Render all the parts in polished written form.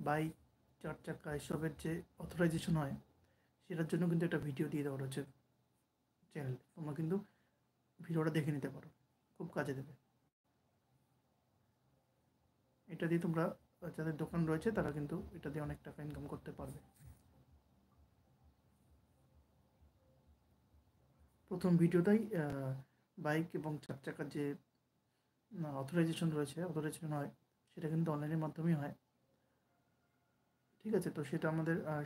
Bike, 4 চাকা এসবের যে অথরাইজেশন হয় সেটার জন্য কিন্তু একটা ভিডিও দিয়ে দেওয়া রয়েছে চ্যানেলে। তোমরা কিন্তু ভিডিওটা দেখে নিতে পারো, খুব কাজে দেবে। এটা দিয়ে তোমরা যাদের দোকান রয়েছে তারা কিন্তু এটা দিয়ে অনেক টাকা ইনকাম করতে পারবে। প্রথম ভিডিওটাই বাইক এবং 4 চাকার যে অথরাইজেশন রয়েছে, অথরাইজেশন হয় সেটা কিন্তু অনলাইনের মাধ্যমেই হয়। ঠিক আছে, তো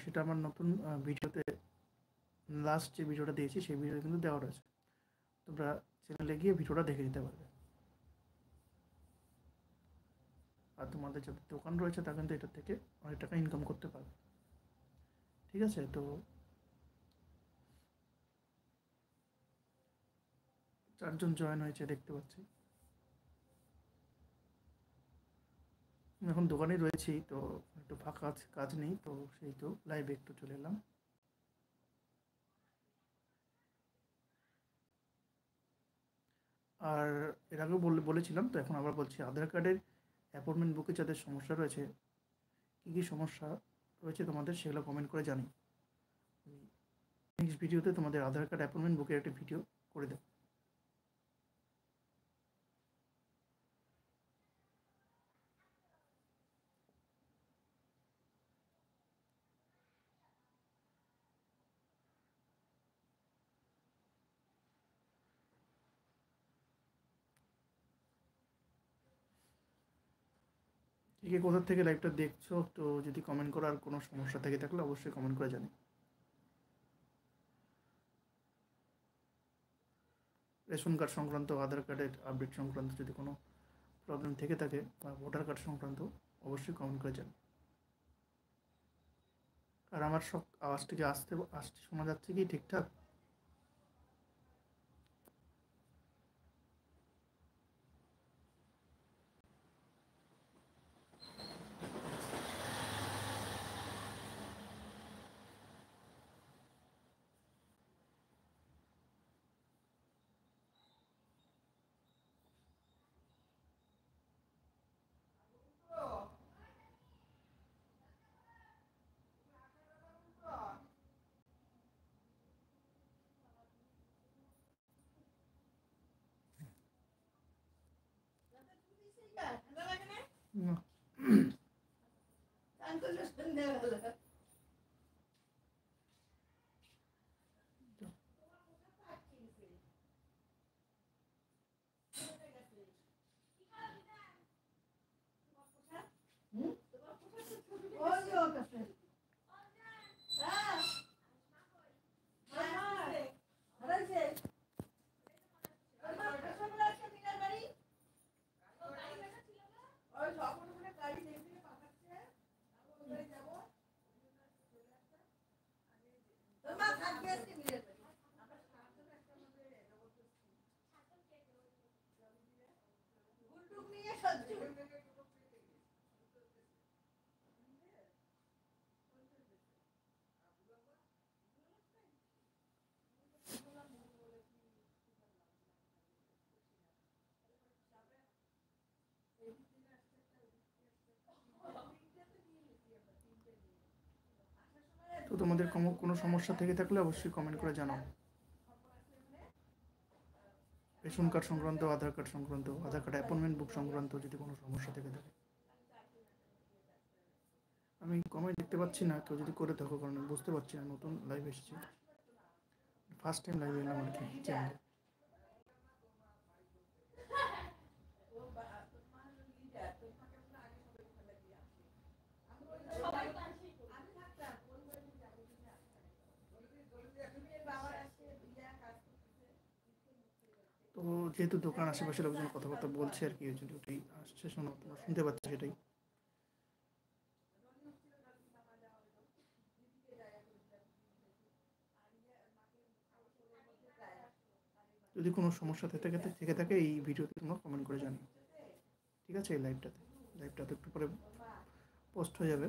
সেটা আমার নতুন ভিডিওতে লাস্ট যে ভিডিওটা দিয়েছি সেই ভিডিওতে কিন্তু দেওয়া রয়েছে। তোমরা চ্যানেলে গিয়ে ভিডিওটা দেখে নিতে পারবে। আর তোমাদের যাদের দোকান রয়েছে তারা কিন্তু এটা থেকে অনেক টাকা ইনকাম করতে পারবে। ঠিক আছে, তো 4 জন জয়েন হয়েছে দেখতে পাচ্ছি। এখন দোকানেই রয়েছি, তো একটু ফাঁকা আছে, কাজ নেই, তো সেই তো লাইভে একটু চলে এলাম। আর এর আগেও বলেছিলাম, তো এখন আবার বলছি, আধার কার্ডের অ্যাপয়েন্টমেন্ট বুকে যাদের সমস্যা রয়েছে, কী কী সমস্যা রয়েছে তোমাদের সেগুলো কমেন্ট করে জানি। নেক্সট ভিডিওতে তোমাদের আধার কার্ড অ্যাপয়েন্টমেন্ট বুকের একটা ভিডিও করে দেবো। কে কোথা থেকে লাইভটা দেখছো, তো যদি কমেন্ট করার কোনো সমস্যা থেকে থাকলে অবশ্যই কমেন্ট করে জানি। রেশন কার্ড সংক্রান্ত, আধার কার্ডের আপডেট সংক্রান্ত যদি কোনো প্রবলেম থেকে থাকে বা ভোটার কার্ড সংক্রান্ত, অবশ্যই কমেন্ট করে জানি। আর আমার সব আওয়াজটা কি আসতে আসতে শোনা যাচ্ছে কি ঠিকঠাক? না। তো তোমাদের কোনো সমস্যা থেকে থাকলে অবশ্যই কমেন্ট করে জানাও। রেশন কার্ড সংক্রান্ত, আধার কার্ড সংক্রান্ত, আধার কার্ড অ্যাপয়েন্টমেন্ট বুক সংক্রান্ত যদি কোনো সমস্যা থেকে থাকে। আমি কমেন্ট দেখতে পাচ্ছি না, কেউ যদি করে থাকো, কারণ আমি বুঝতে পারছি না, নতুন লাইভ এসেছি, ফার্স্ট টাইম লাইভ এলাম আর কি চ্যানেলে। তো যেহেতু দোকান আশেপাশে লোকজন কথাবার্তা বলছে আর কি, ওই জন্য ওটাই আসছে, শোনো তোমরা শুনতে পাচ্ছ সেটাই। যদি কোনো সমস্যা থেকে থাকে এই ভিডিওতে তোমরা কমেন্ট করে জানিও। ঠিক আছে, এই লাইভটা তো একটু পরে পোস্ট হয়ে যাবে।